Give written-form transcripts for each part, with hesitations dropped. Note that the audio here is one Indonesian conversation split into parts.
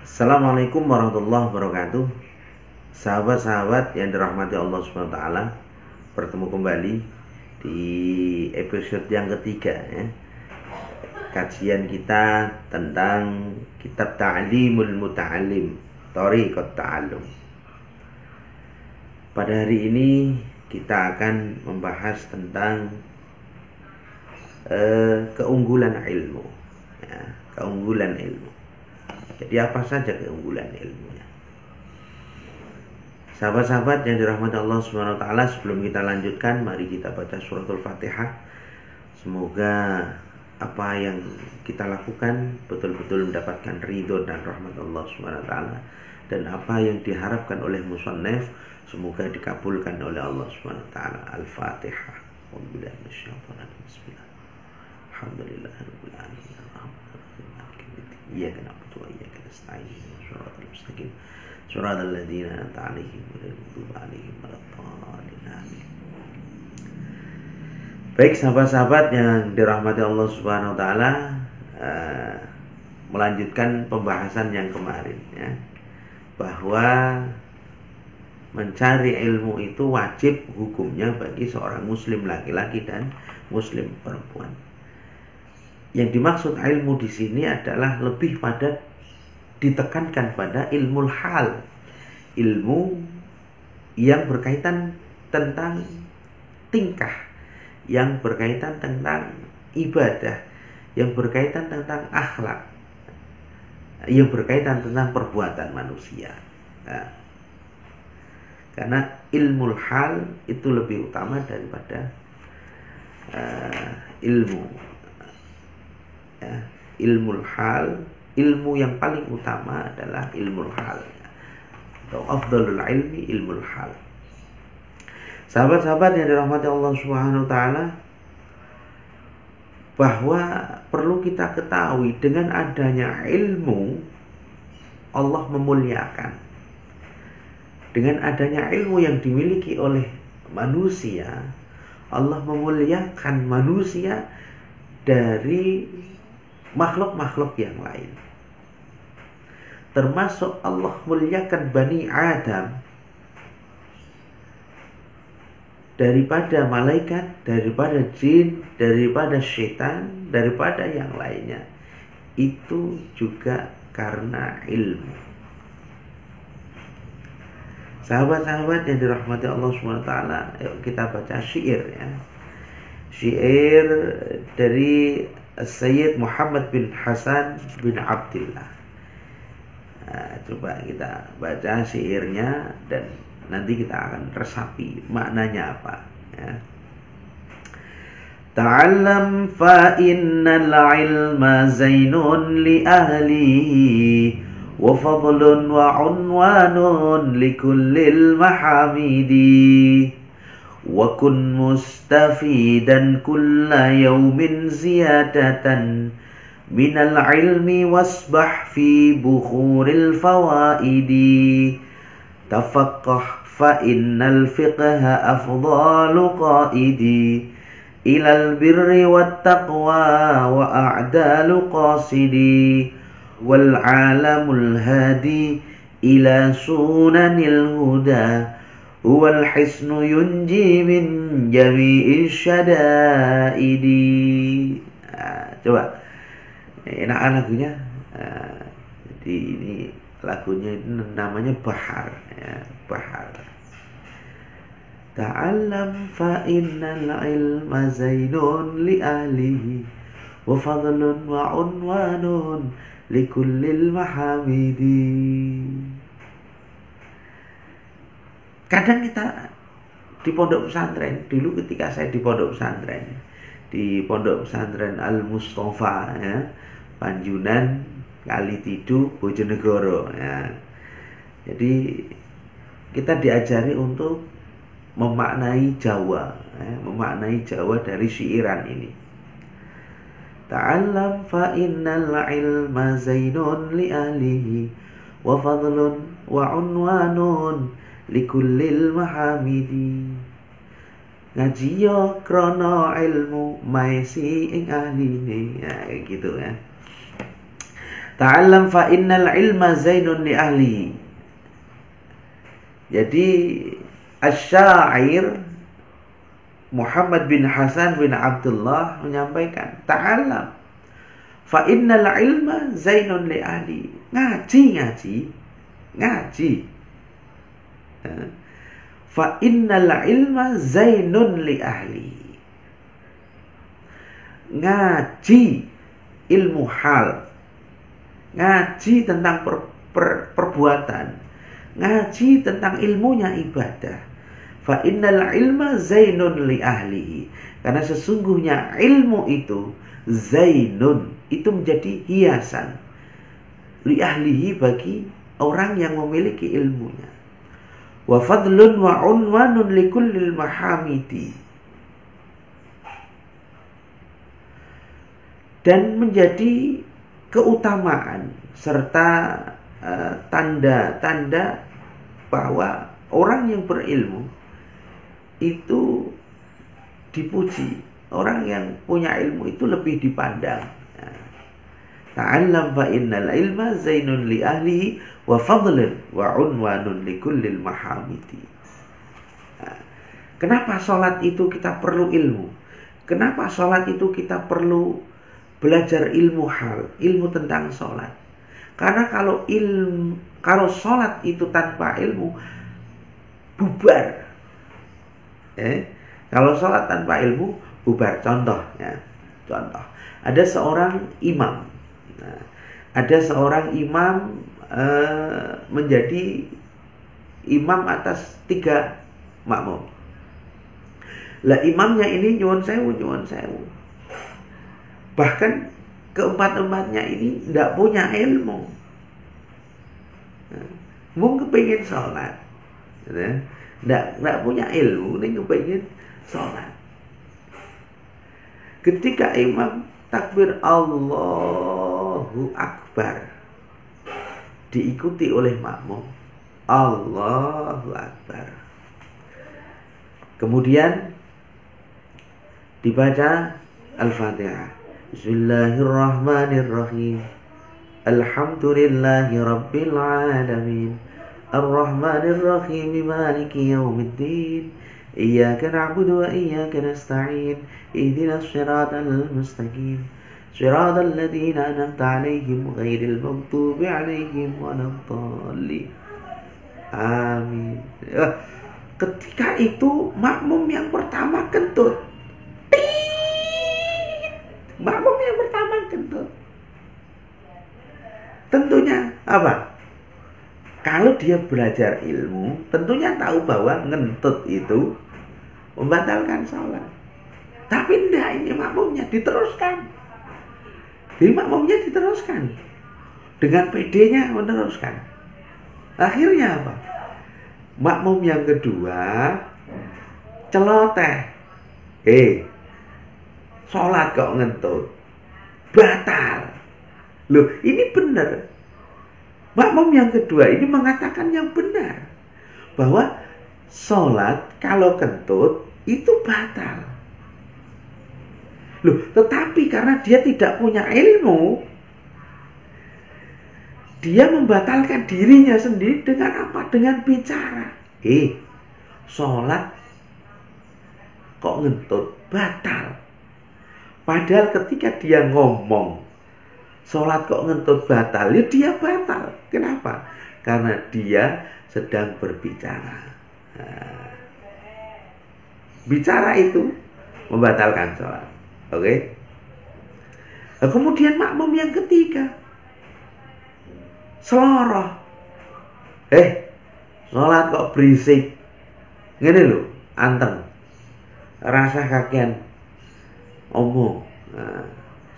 Assalamualaikum warahmatullahi wabarakatuh. Sahabat-sahabat yang dirahmati Allah Subhanahu wa taala, bertemu kembali di episode yang ketiga ya. Kajian kita tentang kitab Ta'limul Muta'allim, Thariqat Ta'allum. Pada hari ini kita akan membahas tentang keunggulan ilmu ya, keunggulan ilmu. Jadi apa saja keunggulan ilmunya? Sahabat-sahabat yang dirahmati Allah Subhanahu wa taala, sebelum kita lanjutkan, mari kita baca suratul Fatihah. Semoga apa yang kita lakukan betul-betul mendapatkan ridho dan rahmat Allah Subhanahu wa taala, dan apa yang diharapkan oleh musannif semoga dikabulkan oleh Allah Subhanahu wa taala. Al-Fatihah. Alhamdulillah bismillah. Alhamdulillahirabbil alamin. Iyyaka na'budu wa iyyaka nasta'in. Shiratal mustaqim. Shiratal ladzina an'amta 'alaihim ghairil maghdubi 'alaihim waladdallin. Baik sahabat-sahabat yang dirahmati Allah Subhanahu wa taala, melanjutkan pembahasan yang kemarin ya, bahwa mencari ilmu itu wajib hukumnya bagi seorang muslim laki-laki dan muslim perempuan. Yang dimaksud ilmu di sini adalah lebih pada ditekankan pada ilmu hal, ilmu yang berkaitan tentang tingkah, yang berkaitan tentang ibadah, yang berkaitan tentang akhlak, yang berkaitan tentang perbuatan manusia. Nah, karena ilmu hal itu lebih utama daripada ilmu. Ya, ilmu hal, ilmu yang paling utama adalah ilmu hal, atau afdalul ilmi ilmu hal. Sahabat-sahabat yang dirahmati Allah Subhanahu wa taala, bahwa perlu kita ketahui dengan adanya ilmu Allah memuliakan. Dengan adanya ilmu yang dimiliki oleh manusia, Allah memuliakan manusia dari makhluk-makhluk yang lain. Termasuk Allah muliakan Bani Adam daripada malaikat, daripada jin, daripada syaitan, daripada yang lainnya. Itu juga karena ilmu. Sahabat-sahabat yang dirahmati Allah SWT, yuk kita baca syair ya. Syair dari Sayyid Muhammad bin Hasan bin Abdullah. Nah, coba kita baca syairnya dan nanti kita akan resapi maknanya apa ya. Ta'allam fa innal ilma zainun li ahlihi wa fadlun wa unwanun li kullil mahamidi wa kun mustafidan kulla yawmin ziyadatan minal ilmi wasbah fi bukhuril fawaidi tafaqqah fa innal fiqha afdalu qaidi ilal birri wat taqwa wa a'dalu qasidi wal alamul hadi ila sunanil huda huwal hisnu yunji min jami'i syada'idi. Coba enak lagunya. Jadi ini lagunya ini namanya Bahar ya, Bahar. Ta'allam fa innal ilma zainun li ahlihi wa fadlun wa unwanun li kullil mahamidi. Kadang kita di pondok pesantren, dulu ketika saya di pondok pesantren Al-Mustafa ya, Panjunan Kalitidu Bojonegoro ya. Jadi kita diajari untuk memaknai Jawa ya, memaknai Jawa dari syairan ini. Ta'allam fa innal ilma zainun li ahlihi wa fadlun wa unwanun likullil mahamidi. Ngaji yo krono ilmu maisi ing ahline. Ya gitu ya. Ta'allam fa innal ilma zainun li ahlihi. Jadi asy-syair Muhammad bin Hasan bin Abdullah menyampaikan, ta'allam fa innal ilma zainun li ahli. Ngaji. Fa innal ilma zainun li ahli. Ngaji ilmu hal. Ngaji tentang perbuatan. Ngaji tentang ilmunya ibadah. Fa innal ilma zainun li ahlihi. Karena sesungguhnya ilmu itu zainun, itu menjadi hiasan li ahlihi, bagi orang yang memiliki ilmunya. Wa fadlun wa unwanun li kullil mahamidi. Dan menjadi keutamaan serta tanda-tanda bahwa orang yang berilmu itu dipuji. Orang yang punya ilmu itu lebih dipandang. Ta'allam fa innal ilma zainun li ahlihi wa fadlun wa unwanun li kullil mahamidi. Kenapa sholat itu kita perlu ilmu? Kenapa sholat itu kita perlu belajar ilmu hal, ilmu tentang sholat? Karena kalau sholat itu tanpa ilmu, bubar. Kalau sholat tanpa ilmu, bubar. Contoh. Ada seorang imam. Ada seorang imam menjadi imam atas 3 makmum. Lah imamnya ini nyuwun sewu. Bahkan keempat-empatnya ini tidak punya ilmu. Mungkin kepingin sholat, tidak punya ilmu, ini kepingin sholat. Ketika imam takbir Allahu Akbar, diikuti oleh makmum Allahu Akbar, kemudian dibaca Al-Fatihah. Bismillahirrahmanirrahim. Alhamdulillahi Rabbil Alamin. Ar-Rahmanir-Rahim. Maliki Yawmiddin. Iyyaka na'budu wa iyyaka nasta'in. Ihdinas siratal mustaqim. Siratal ladzina an'amta 'alaihim ghairil maghdubi 'alaihim waladdallin. Amin. Ketika itu makmum yang pertama kentut. Makmum yang pertama kentut. Tentunya apa? Kalau dia belajar ilmu, tentunya tahu bahwa ngentut itu membatalkan sholat. Tapi enggak, ini makmumnya diteruskan. Jadi makmumnya diteruskan. Dengan PD-nya meneruskan. Akhirnya apa? Makmum yang kedua celoteh. Sholat kok ngentut, batal. Loh, ini benar. Makmum yang kedua ini mengatakan yang benar, bahwa sholat kalau kentut itu batal. Loh, tetapi karena dia tidak punya ilmu, dia membatalkan dirinya sendiri dengan apa? Dengan bicara. Sholat kok ngentut, batal. Padahal ketika dia ngomong sholat kok ngentut batal, ya dia batal. Kenapa? Karena dia sedang berbicara. Bicara itu membatalkan sholat. Oke? Kemudian makmum yang ketiga seloroh. Sholat kok berisik. Ngene lho, anteng. Rasa kakean omong.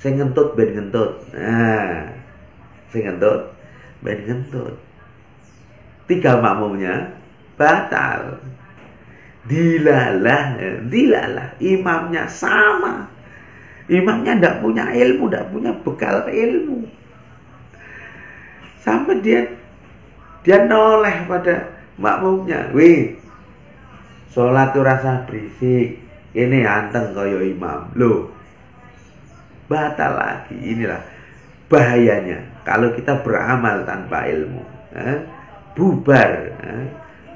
Sing ngentut ben ngentut. Sing ngentut ben ngentut. 3 makmumnya batal. Dilalah. Imamnya sama. Imamnya tidak punya ilmu, tidak punya bekal ilmu. Sampai dia noleh pada makmumnya. Sholat tuh rasa berisik. Ini anteng kaya imam. Loh, batal lagi. Inilah bahayanya kalau kita beramal tanpa ilmu, bubar,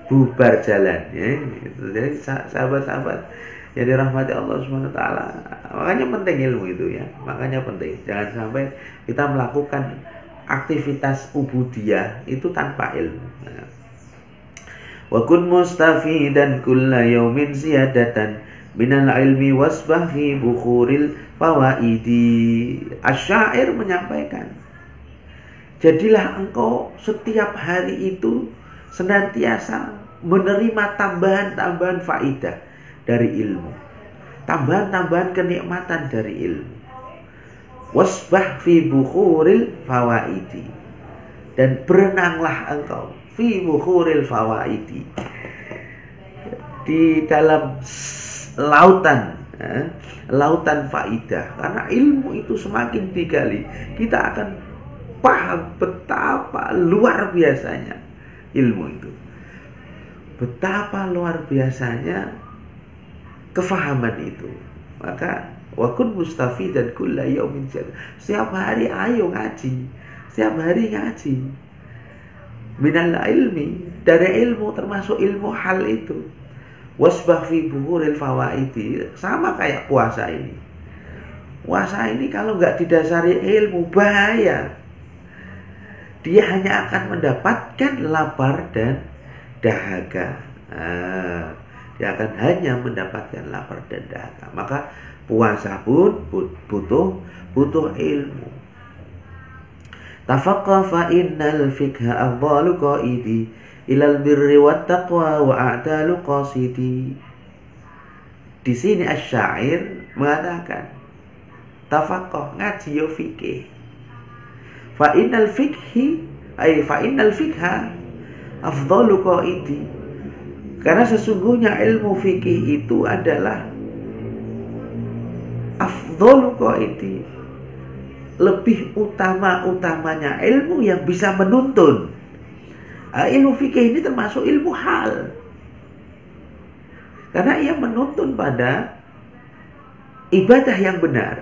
bubar jalan. Jadi sahabat-sahabat yang dirahmati Allah Subhanahu wa taala, makanya penting ilmu itu ya. Makanya penting. Jangan sampai kita melakukan aktivitas ubudiyah itu tanpa ilmu. Wa kun mustafidan kulla yaumin ziyadatan minal ilmi wasbah fi bukhuril fawaidi. Asyair menyampaikan, jadilah engkau setiap hari itu senantiasa menerima tambahan-tambahan faidah dari ilmu, tambahan-tambahan kenikmatan dari ilmu. Wasbah fi bukhuril fawaidi, dan berenanglah engkau fi bukhuril fawaidi, di dalam lautan lautan faidah. Karena ilmu itu semakin digali, kita akan paham betapa luar biasanya ilmu itu, betapa luar biasanya kefahaman itu. Maka wakun mustafidan kulla yaumin ziyadatan, setiap hari ayo ngaji, setiap hari ngaji. Minal ilmi, dari ilmu, termasuk ilmu hal itu. Wasbah fi buhuril fawaidi, sama kayak puasa ini. Puasa ini kalau nggak didasari ilmu bahaya. Dia hanya akan mendapatkan lapar dan dahaga. Dia akan hanya mendapatkan lapar dan dahaga. Maka puasa pun butuh ilmu. Tafaqqa fa innal fikha afdalu qaidi ilal birri wat taqwa wa a'dalu qasidi. Di sini asyair mengatakan, tafaqqa, ngaji yo fikih. Fa innal fikha afdalu qaidi. Karena sesungguhnya ilmu fikih itu adalah afdalu qaidi, lebih utama-utamanya ilmu yang bisa menuntun. Ilmu fikih ini termasuk ilmu hal, karena ia menuntun pada ibadah yang benar,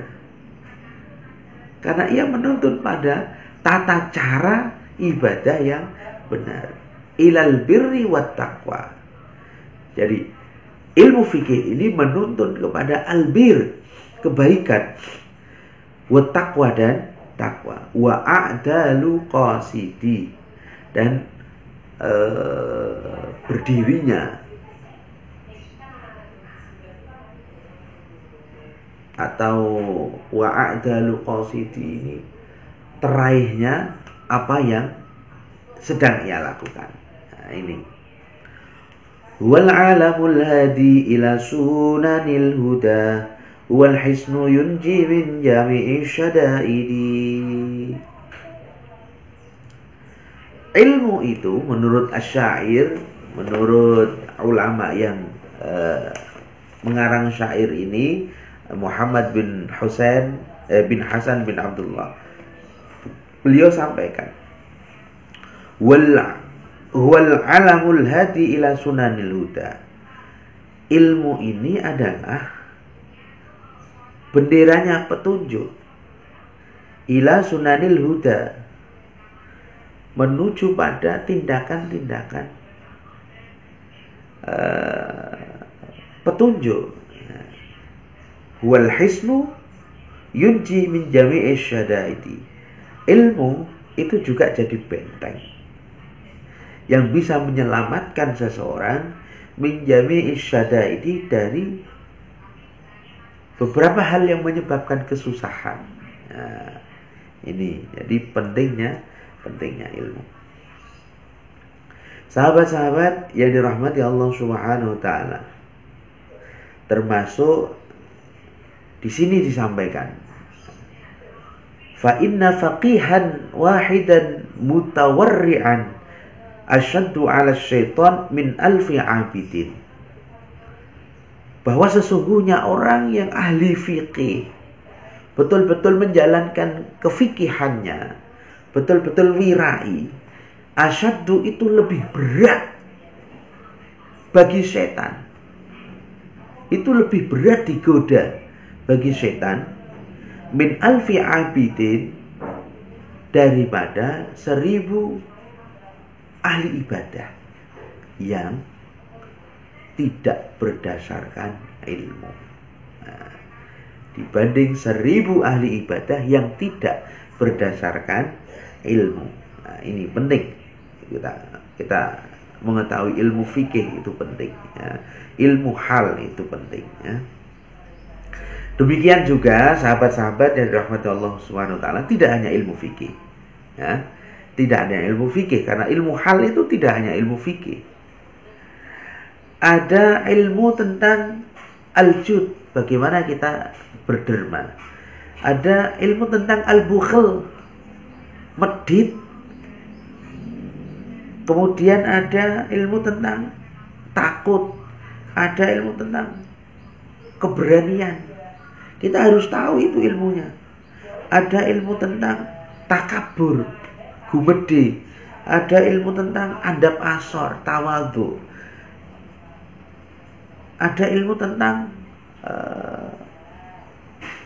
karena ia menuntun pada tata cara ibadah yang benar. Ilal birri wat taqwa. Jadi ilmu fikih ini menuntun kepada albir, kebaikan, wat taqwa, dan takwa, wa a'dalu qasidi, dan berdirinya atau wa a'dalu qasidi ini teraihnya apa yang sedang ia lakukan. Nah, ini wal alamul hadi ila sunanil huda wal hisnu yunji min jami'i syada'idi. Ilmu itu menurut asyair, menurut ulama yang mengarang syair ini, Muhammad bin Husain bin Hasan bin Abdullah, beliau sampaikan, wal alamul hadi ila sunanil huda. Ilmu ini adalah benderanya petunjuk, ila sunanil huda, menuju pada tindakan-tindakan petunjuk. Wal hisnu yunji min jami'i syadaidi. Ilmu itu juga jadi benteng yang bisa menyelamatkan seseorang min jami'i syadaidi, dari beberapa hal yang menyebabkan kesusahan. Nah, ini jadi pentingnya ilmu. Sahabat-sahabat yang dirahmati Allah Subhanahu wa taala, termasuk di sini disampaikan, fa inna faqihan wahidan mutawarri'an asyaddu 'ala syaitan min alfi 'abidin. Bahwa sesungguhnya orang yang ahli fikih, betul-betul menjalankan kefikihannya, betul-betul wirai, asyaddu itu lebih berat bagi setan. Itu lebih berat digoda bagi setan min alfi abidin, daripada 1000 ahli ibadah yang tidak berdasarkan ilmu. Nah, dibanding 1000 ahli ibadah yang tidak berdasarkan ilmu. Nah, ini penting kita mengetahui ilmu fikih itu penting ya. Ilmu hal itu penting ya. Demikian juga sahabat-sahabat yang dirahmati Allah Subhanahu wa taala, tidak hanya ilmu fikih ya. Tidak hanya ilmu fikih, karena ilmu hal itu tidak hanya ilmu fikih. Ada ilmu tentang al-jud, bagaimana kita berderma. Ada ilmu tentang al-bukhl, medit. Kemudian ada ilmu tentang takut. Ada ilmu tentang keberanian. Kita harus tahu itu ilmunya. Ada ilmu tentang takabur, gumede. Ada ilmu tentang adab asor, tawadhu. Ada ilmu tentang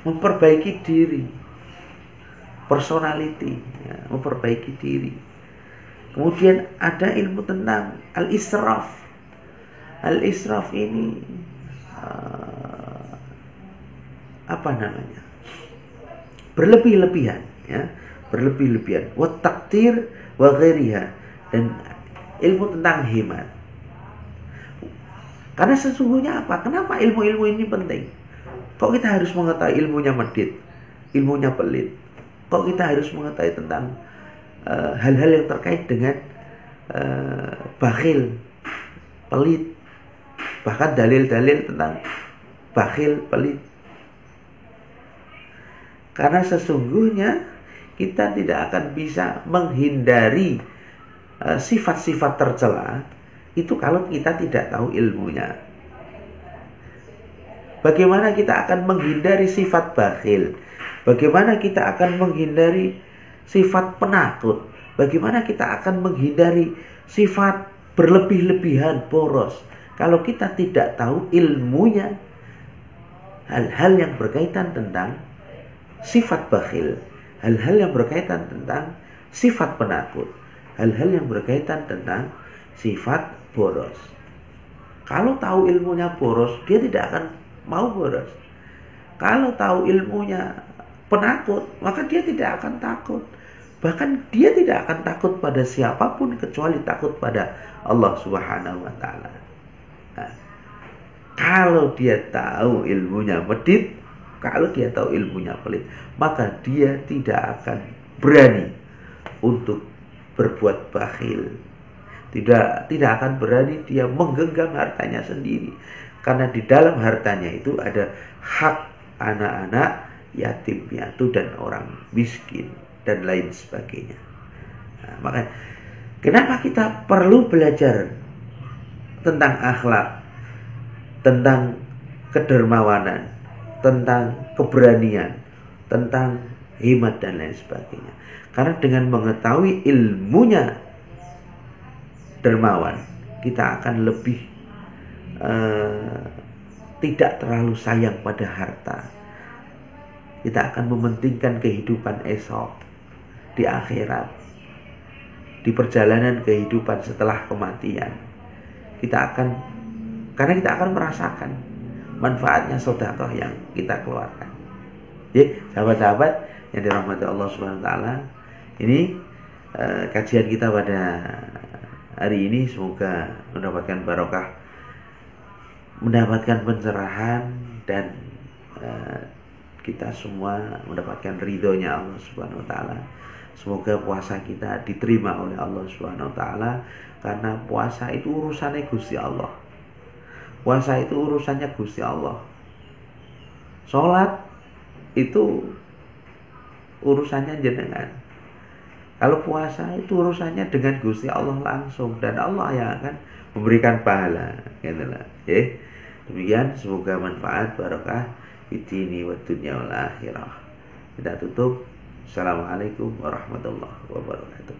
memperbaiki diri, personality ya, memperbaiki diri. Kemudian ada ilmu tentang al-israf. Al-israf ini berlebih-lebihan ya, berlebih-lebihan. Wa taqtir wa ghairiha, dan ilmu tentang hemat. Karena sesungguhnya apa? Kenapa ilmu-ilmu ini penting? Kok kita harus mengetahui ilmunya medit, ilmunya pelit? Kok kita harus mengetahui tentang hal-hal yang terkait dengan bakhil, pelit, bahkan dalil-dalil tentang bakhil, pelit? Karena sesungguhnya kita tidak akan bisa menghindari sifat-sifat tercela itu kalau kita tidak tahu ilmunya. Bagaimana kita akan menghindari sifat bakhil? Bagaimana kita akan menghindari sifat penakut? Bagaimana kita akan menghindari sifat berlebih-lebihan, boros? Kalau kita tidak tahu ilmunya, hal-hal yang berkaitan tentang sifat bakhil, hal-hal yang berkaitan tentang sifat penakut, hal-hal yang berkaitan tentang sifat boros. Kalau tahu ilmunya boros, dia tidak akan mau boros. Kalau tahu ilmunya penakut, maka dia tidak akan takut. Bahkan dia tidak akan takut pada siapapun kecuali takut pada Allah Subhanahu wa taala. Nah, kalau dia tahu ilmunya medit, kalau dia tahu ilmunya pelit, maka dia tidak akan berani untuk berbuat bakhil. Tidak akan berani dia menggenggam hartanya sendiri. Karena di dalam hartanya itu ada hak anak-anak, yatim piatu, dan orang miskin, dan lain sebagainya. Nah, makanya kenapa kita perlu belajar tentang akhlak, tentang kedermawanan, tentang keberanian, tentang hemat, dan lain sebagainya. Karena dengan mengetahui ilmunya dermawan, kita akan lebih tidak terlalu sayang pada harta. Kita akan mementingkan kehidupan esok, di akhirat, di perjalanan kehidupan setelah kematian. Karena kita akan merasakan manfaatnya sedekah yang kita keluarkan. Jadi sahabat-sahabat yang dirahmati Allah Subhanahu wa taala, ini kajian kita pada hari ini semoga mendapatkan barokah, mendapatkan pencerahan, dan kita semua mendapatkan ridhonya Allah Subhanahu wa taala. Semoga puasa kita diterima oleh Allah Subhanahu wa taala, karena puasa itu urusannya Gusti Allah. Puasa itu urusannya Gusti Allah. Salat itu urusannya jenengan. Kalau puasa itu urusannya dengan Gusti Allah langsung, dan Allah yang akan memberikan pahala. Gitulah. Demikian, semoga manfaat, barokah fid-dini wad dunya wal akhirah. Kita tutup. Assalamualaikum warahmatullahi wabarakatuh.